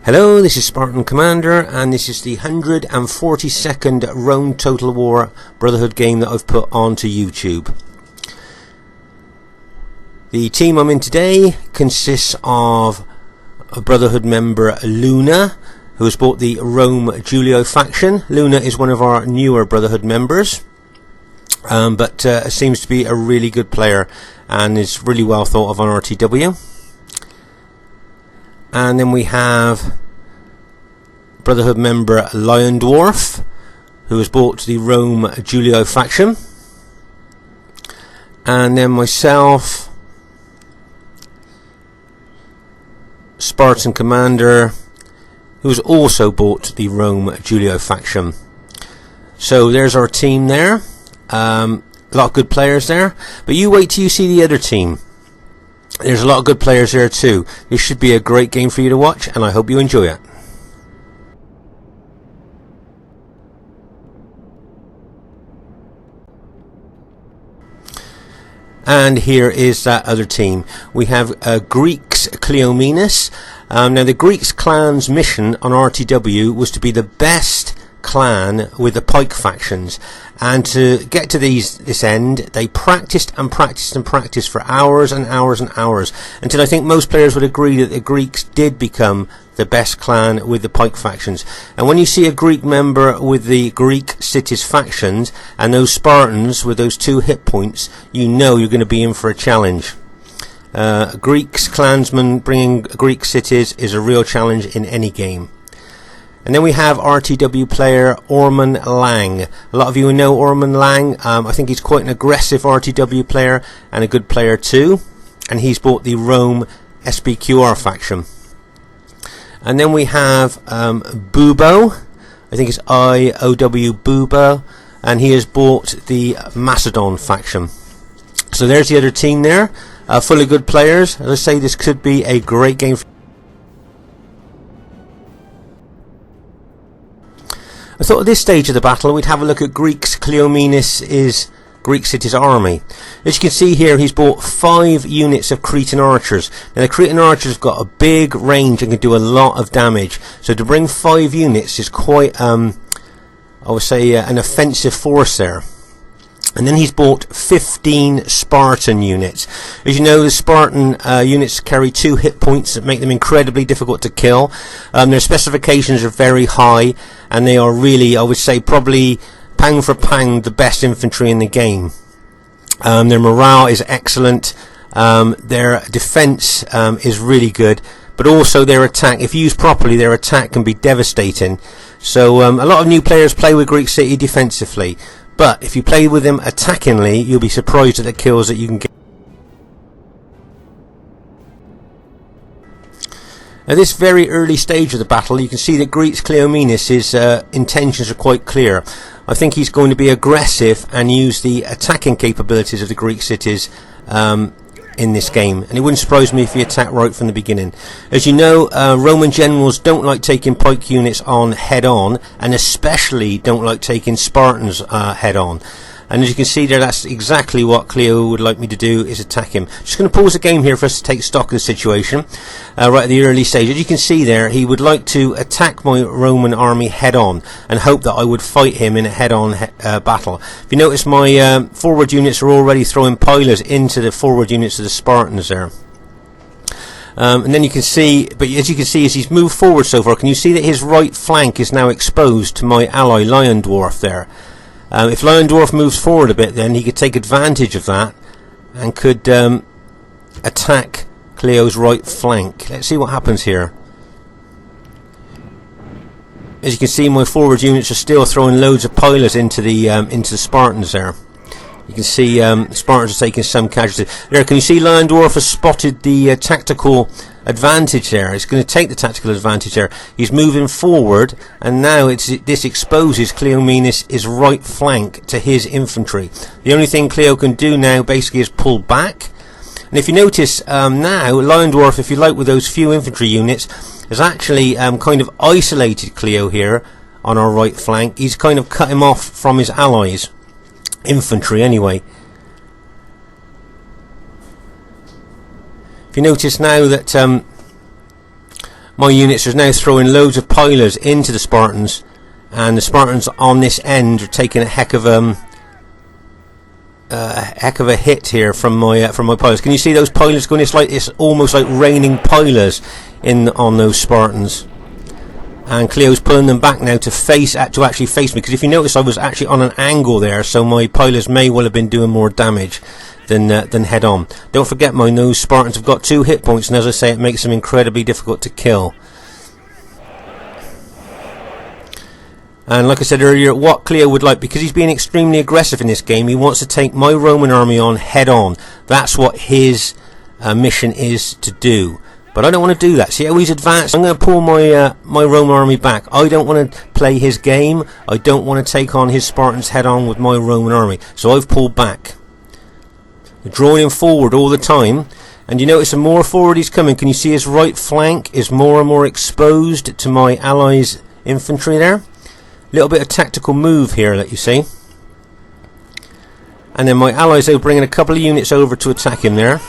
Hello, this is Spartan Commander, and this is the 142nd Rome Total War Brotherhood game that I've put onto YouTube. The team I'm in today consists of a Brotherhood member Luna, who has bought the Rome Julio faction. Luna is one of our newer Brotherhood members, but seems to be a really good player and is really well thought of on RTW. And then we have Brotherhood member Lion Dwarf, who has bought the Rome Julio faction. And then myself, Spartan Commander, who has also bought the Rome Julio faction. So there's our team there. A lot of good players there. But you wait till you see the other team. There's a lot of good players there too. This should be a great game for you to watch, and I hope you enjoy it. And here is that other team. We have Greeks Cleomenes. Now the Greeks clan's mission on RTW was to be the best clan with the pike factions, and to get to this end they practiced and practiced and practiced for hours and hours and hours, until I think most players would agree that the Greeks did become the best clan with the pike factions. And when you see a Greek member with the Greek Cities factions and those Spartans with those 2 hit points, you know you're going to be in for a challenge. Greeks clansmen bringing Greek cities is a real challenge in any game. And then we have RTW player Roman Allie. A lot of you know Roman Allie. I think he's quite an aggressive RTW player and a good player too. And he's bought the Rome SBQR faction. And then we have Bubo. I think it's IOW Bubo. And he has bought the Macedon faction. So there's the other team there. Full of good players. As I say, this could be a great game. I thought at this stage of the battle we'd have a look at Greeks Cleomenes' Greek Cities army. As you can see here, he's bought 5 units of Cretan archers. Now the Cretan archers have got a big range and can do a lot of damage. So to bring 5 units is quite, I would say, an offensive force there. And then he's bought 15 Spartan units. As you know, the Spartan units carry 2 hit points that make them incredibly difficult to kill. Their specifications are very high, and they are really, I would say, probably pound for pound the best infantry in the game. Their morale is excellent. Their defense is really good, but also their attack, if used properly, their attack can be devastating. So a lot of new players play with Greek City defensively. But if you play with them attackingly, you'll be surprised at the kills that you can get. At this very early stage of the battle, you can see that Greeks Cleomenes' intentions are quite clear. I think he's going to be aggressive and use the attacking capabilities of the Greek cities in this game, and it wouldn't surprise me if he attacked right from the beginning. As you know, Roman generals don't like taking pike units on head on, and especially don't like taking Spartans head on. And as you can see there, that's exactly what Cleo would like me to do, is attack him. Just going to pause the game here for us to take stock of the situation right at the early stage. As you can see there, he would like to attack my Roman army head on and hope that I would fight him in a head on battle. If you notice, my forward units are already throwing pilers into the forward units of the Spartans there. And then you can see, but as you can see, as he's moved forward so far, can you see that his right flank is now exposed to my ally Lion Dwarf there? If Lion Dwarf moves forward a bit, then he could take advantage of that and could attack Cleo's right flank. Let's see what happens here. As you can see, my forward units are still throwing loads of pilers into the Spartans there. You can see the Spartans are taking some casualties. There, can you see Lion Dwarf has spotted the tactical advantage there? He's going to take the tactical advantage there. He's moving forward, and now this exposes Cleomenes' right flank to his infantry. The only thing Cleo can do now basically is pull back. And if you notice now, Lion Dwarf, if you like, with those few infantry units, has actually kind of isolated Cleo here on our right flank. He's kind of cut him off from his allies. Infantry anyway. If you notice now that my units are now throwing loads of pilers into the Spartans, and the Spartans on this end are taking a heck of a hit here from my pilers. Can you see those pilers going? It's almost like raining pilers on those Spartans. And Cleo's pulling them back now to actually face me, because if you notice I was actually on an angle there, so my pilers may well have been doing more damage than head on. Don't forget, those Spartans have got 2 hit points, and as I say, it makes them incredibly difficult to kill. And like I said earlier, what Cleo would like, because he's being extremely aggressive in this game, he wants to take my Roman army on head on. That's what his mission is to do. But I don't want to do that. See how he's advanced? I'm going to pull my Roman army back. I don't want to play his game. I don't want to take on his Spartans head on with my Roman army. So I've pulled back. Drawing him forward all the time. And you notice the more forward he's coming, can you see his right flank is more and more exposed to my allies' infantry there? Little bit of tactical move here that you see. And then my allies are bringing a couple of units over to attack him there.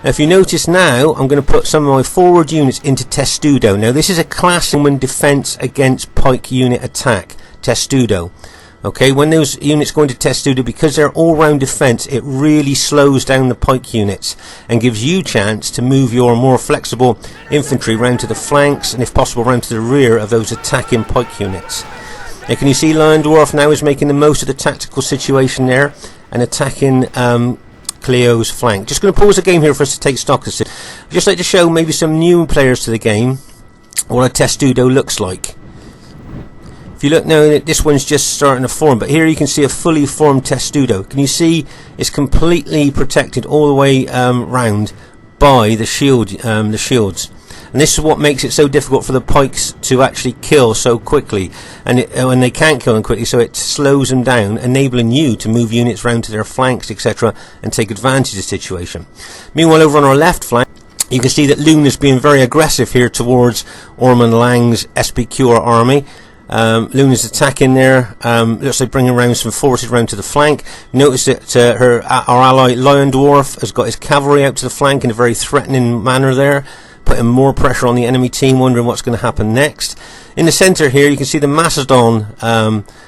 Now, if you notice now, I'm going to put some of my forward units into testudo. Now, this is a classic Roman defense against pike unit attack, testudo. Okay, when those units go into testudo, because they're all-round defense, it really slows down the pike units and gives you chance to move your more flexible infantry round to the flanks and, if possible, round to the rear of those attacking pike units. Now, can you see Lion Dwarf now is making the most of the tactical situation there and attacking Cleo's flank. Just going to pause the game here for us to take stock of this. I'd just like to show maybe some new players to the game what a testudo looks like. If you look now, this one's just starting to form, but here you can see a fully formed testudo. Can you see it's completely protected all the way round by the shields. And this is what makes it so difficult for the pikes to actually kill so quickly, and when they can't kill them quickly, so it slows them down, enabling you to move units round to their flanks, etc., and take advantage of the situation. Meanwhile, over on our left flank, you can see that Luna's being very aggressive here towards Ormond Lang's SPQR army. Luna's attacking there, looks like bringing around some forces round to the flank. Notice that our ally Lion Dwarf has got his cavalry out to the flank in a very threatening manner there, putting more pressure on the enemy team, wondering what's going to happen next. In the centre here, you can see the Macedon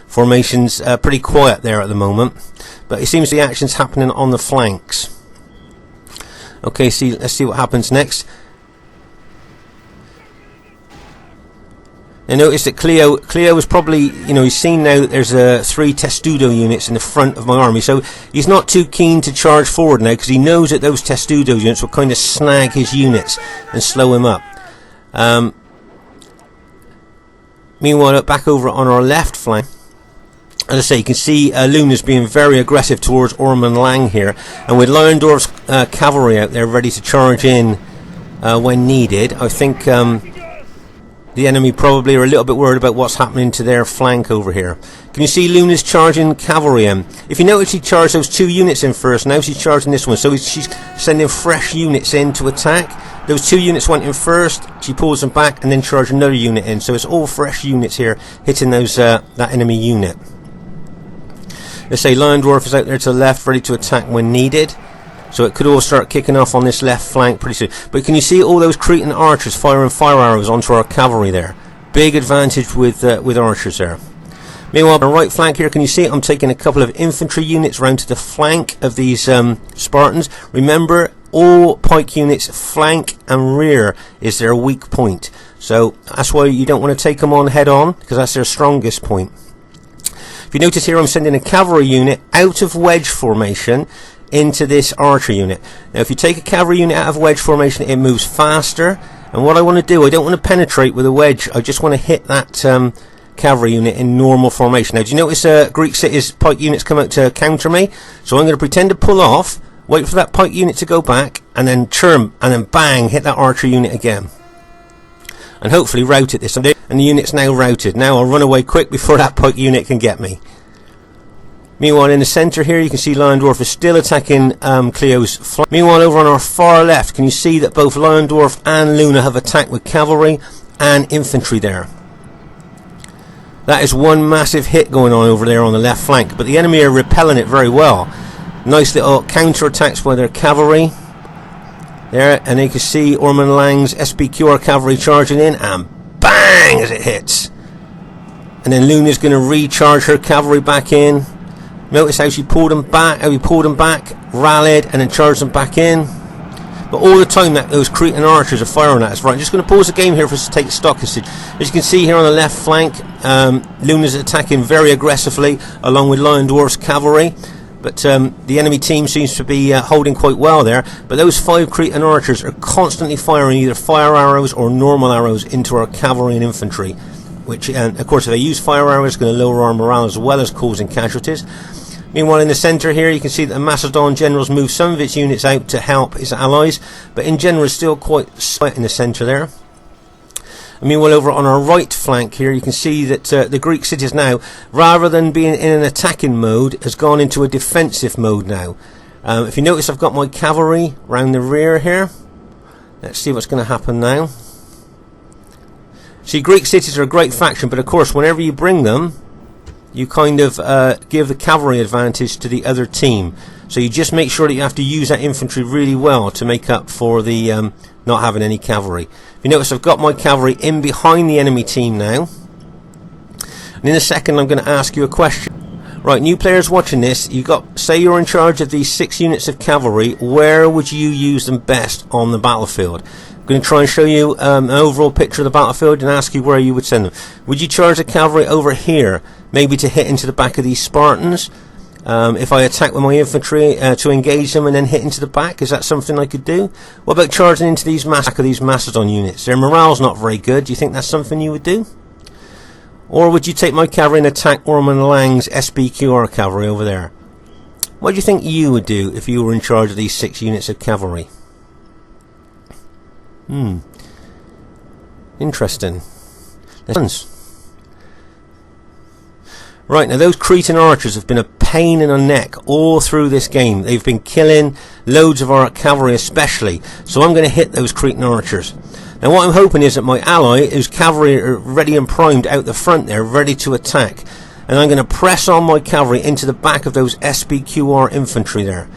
formations pretty quiet there at the moment, but it seems the action's happening on the flanks. Okay, let's see what happens next. And notice that Cleo is probably, he's seen now that there's 3 testudo units in the front of my army, so he's not too keen to charge forward now, because he knows that those testudo units will kind of snag his units and slow him up. Meanwhile, back over on our left flank, as I say, you can see Luna's being very aggressive towards Ormond Lang here, and with Lion Dwarf's cavalry out there ready to charge in when needed, I think the enemy probably are a little bit worried about what's happening to their flank over here. Can you see Luna's charging cavalry in? If you notice, he charged those 2 units in first. Now she's charging this one. So she's sending fresh units in to attack. Those 2 units went in first. She pulls them back and then charged another unit in. So it's all fresh units here hitting those that enemy unit. Let's say Lion Dwarf is out there to the left, ready to attack when needed. So it could all start kicking off on this left flank pretty soon. But can you see all those Cretan archers firing fire arrows onto our cavalry there? Big advantage with archers there. Meanwhile, on the right flank here, can you see I'm taking a couple of infantry units round to the flank of these Spartans. Remember, all pike units, flank and rear is their weak point. So that's why you don't want to take them on head on, because that's their strongest point. If you notice here, I'm sending a cavalry unit out of wedge formation into this archer unit. Now, if you take a cavalry unit out of wedge formation, it moves faster. And what I want to do, I don't want to penetrate with a wedge. I just want to hit that cavalry unit in normal formation. Now, do you notice Greek Cities pike units come out to counter me? So I'm going to pretend to pull off, wait for that pike unit to go back, and then churn, and then bang, hit that archer unit again. And hopefully rout it this time. And the unit's now routed. Now I'll run away quick before that pike unit can get me. Meanwhile, in the centre here, you can see Lion Dwarf is still attacking Cleo's flank. Meanwhile, over on our far left, can you see that both Lion Dwarf and Luna have attacked with cavalry and infantry there? That is one massive hit going on over there on the left flank, but the enemy are repelling it very well. Nice little counter attacks by their cavalry. there, and you can see Roman Allie's SBQR cavalry charging in, and bang as it hits. And then Luna's going to recharge her cavalry back in. Notice how she pulled them back, rallied, and then charged them back in. But all the time that those Cretan archers are firing at us. Right, I'm just going to pause the game here for us to take stock. As you can see here on the left flank, Luna's attacking very aggressively along with Lion Dwarf's cavalry. But the enemy team seems to be holding quite well there. But those 5 Cretan archers are constantly firing either fire arrows or normal arrows into our cavalry and infantry. Which, of course, if they use fire arrows, it's going to lower our morale as well as causing casualties. Meanwhile, in the centre here, you can see that the Macedon generals moved some of its units out to help its allies, but in general, it's still quite slight in the centre there. And meanwhile, over on our right flank here, you can see that the Greek cities now, rather than being in an attacking mode, has gone into a defensive mode now. If you notice, I've got my cavalry round the rear here. Let's see what's going to happen now. See, Greek cities are a great faction, but of course, whenever you bring them, you kind of give the cavalry advantage to the other team. So you just make sure that you have to use that infantry really well to make up for the not having any cavalry. If you notice, I've got my cavalry in behind the enemy team now. And in a second, I'm going to ask you a question. Right, new players watching this, say you're in charge of these 6 units of cavalry. Where would you use them best on the battlefield? I'm going to try and show you an overall picture of the battlefield and ask you where you would send them. Would you charge the cavalry over here, maybe to hit into the back of these Spartans? If I attack with my infantry to engage them and then hit into the back, is that something I could do? What about charging into these Macedon units? Their morale's not very good. Do you think that's something you would do? Or would you take my cavalry and attack Roman Allie's SBQR cavalry over there? What do you think you would do if you were in charge of these 6 units of cavalry? Interesting. Right, now those Cretan archers have been a pain in the neck all through this game. They've been killing loads of our cavalry especially. So I'm going to hit those Cretan archers. Now what I'm hoping is that my ally, whose cavalry are ready and primed out the front there, ready to attack. And I'm going to press on my cavalry into the back of those SBQR infantry there.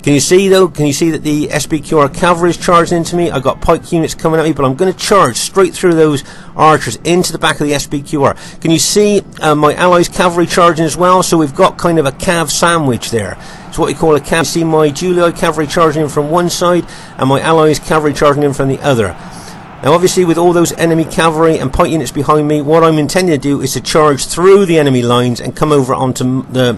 Can you see though? Can you see that the SBQR cavalry is charging into me? I've got pike units coming at me, but I'm going to charge straight through those archers into the back of the SBQR. Can you see my allies' cavalry charging as well? So we've got kind of a cav sandwich there. It's what we call a cav. You see my Julii cavalry charging in from one side and my allies' cavalry charging in from the other. Now obviously with all those enemy cavalry and pike units behind me, what I'm intending to do is to charge through the enemy lines and come over onto the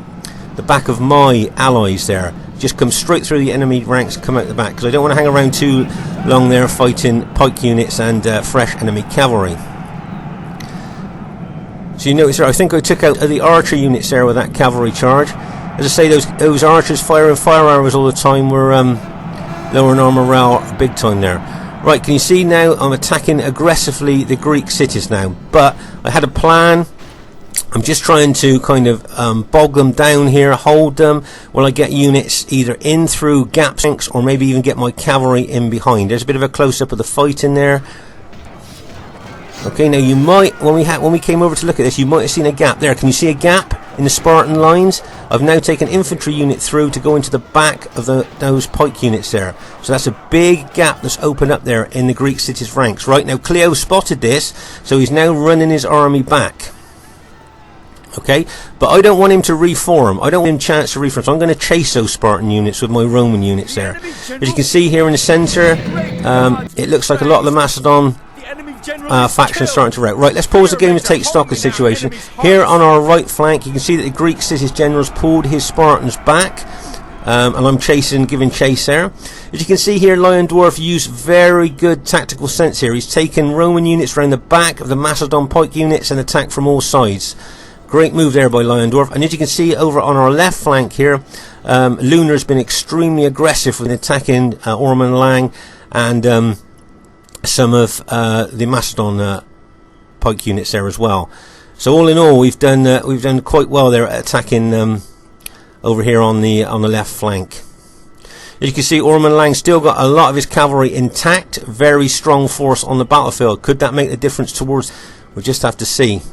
back of my allies there. Just come straight through the enemy ranks, come out the back, because I don't want to hang around too long there fighting pike units and fresh enemy cavalry. So you notice there, I think I took out the archer units there with that cavalry charge. As I say, those archers firing fire arrows all the time were lowering our morale big time there. Right, can you see now I'm attacking aggressively the Greek cities now, but I had a plan. I'm just trying to kind of bog them down here, hold them while I get units either in through gap sinks or maybe even get my cavalry in behind. There's a bit of a close-up of the fight in there. Okay, now you might, when we came over to look at this, you might have seen a gap there. Can you see a gap in the Spartan lines? I've now taken infantry unit through to go into the back of those pike units there. So that's a big gap that's opened up there in the Greek cities ranks. Right, now Cleo spotted this, so he's now running his army back. Okay, but I don't want him to reform. I don't want him a chance to reform. So I'm going to chase those Spartan units with my Roman units there. As you can see here in the centre, it looks like a lot of the Macedon faction starting to wreck. Right, let's pause the game to take stock of the situation. Here on our right flank, you can see that the Greek cities generals pulled his Spartans back. And I'm giving chase there. As you can see here, Lion Dwarf used very good tactical sense here. He's taken Roman units around the back of the Macedon pike units and attacked from all sides. Great move there by Lion Dwarf. And as you can see over on our left flank here, Luna has been extremely aggressive with attacking Roman Allie and some of the Macedon pike units there as well. So all in all, we've done quite well there at attacking over here on the left flank. As you can see, Roman Lang still got a lot of his cavalry intact. Very strong force on the battlefield. Could that make the difference towards? We'll just have to see.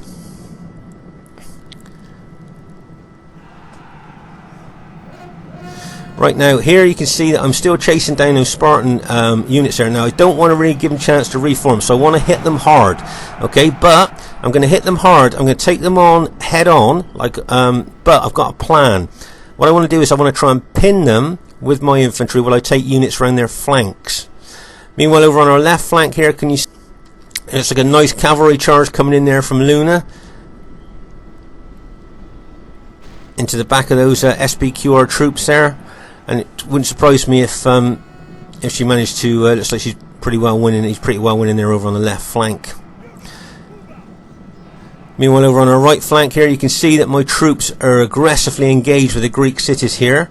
Right now, here you can see that I'm still chasing down those Spartan units there. Now, I don't want to really give them a chance to reform, so I want to hit them hard, okay? But I'm going to hit them hard. I'm going to take them on head on, like. But I've got a plan. What I want to do is I want to try and pin them with my infantry while I take units around their flanks. Meanwhile, over on our left flank here, can you see? It's like a nice cavalry charge coming in there from Luna into the back of those SBQR troops there. And it wouldn't surprise me if she managed to. Looks like she's pretty well winning. He's pretty well winning there over on the left flank. Meanwhile, over on our right flank here, you can see that my troops are aggressively engaged with the Greek cities here.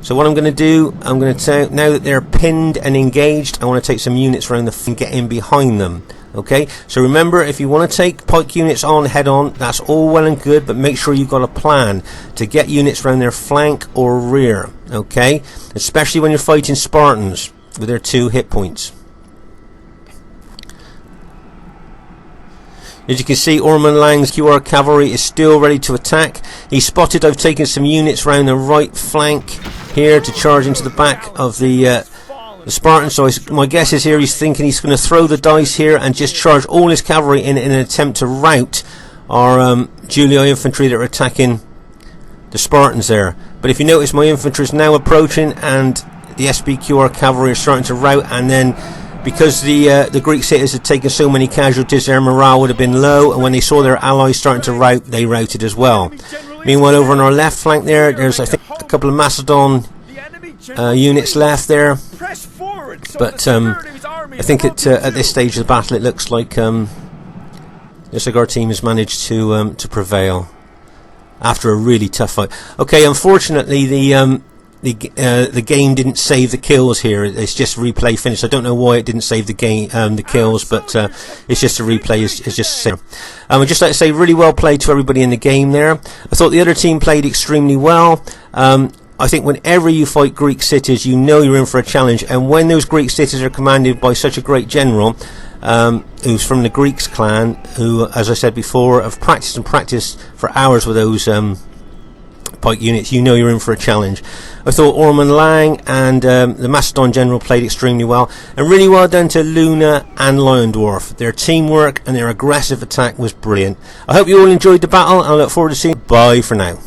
So what I'm going to do, I'm going to now that they're pinned and engaged, I want to take some units around and get in behind them. Okay, so remember, if you want to take pike units on head on, that's all well and good, but make sure you've got a plan to get units around their flank or rear. Okay, especially when you're fighting Spartans with their 2 hit points. As you can see, Ormond Lang's QR cavalry is still ready to attack. He spotted I've taken some units around the right flank here to charge into the back of the Spartan. So my guess is here he's thinking he's going to throw the dice here and just charge all his cavalry in an attempt to rout our Julii infantry that are attacking the Spartans there. But if you notice, my infantry is now approaching and the SBQR cavalry are starting to rout, and then because the Greek cities had taken so many casualties, their morale would have been low, and when they saw their allies starting to rout, they routed as well. Meanwhile, over on our left flank there's I think a couple of Macedon units left there, but I think at this stage of the battle it looks like our team has managed to prevail after a really tough fight. Okay, unfortunately the game didn't save the kills here. It's just replay finish. I don't know why it didn't save the game, the kills, but it's just a replay. It's just there. I'd just like to say, really well played to everybody in the game there. I thought the other team played extremely well. I think whenever you fight Greek cities, you know you're in for a challenge, and when those Greek cities are commanded by such a great general, who's from the Greeks clan, who, as I said before, have practiced and practiced for hours with those pike units, you know you're in for a challenge. I thought Ormond Lang and the Macedon general played extremely well, and really well done to Luna and Lion Dwarf. Their teamwork and their aggressive attack was brilliant. I hope you all enjoyed the battle, and I look forward to seeing you. Bye for now.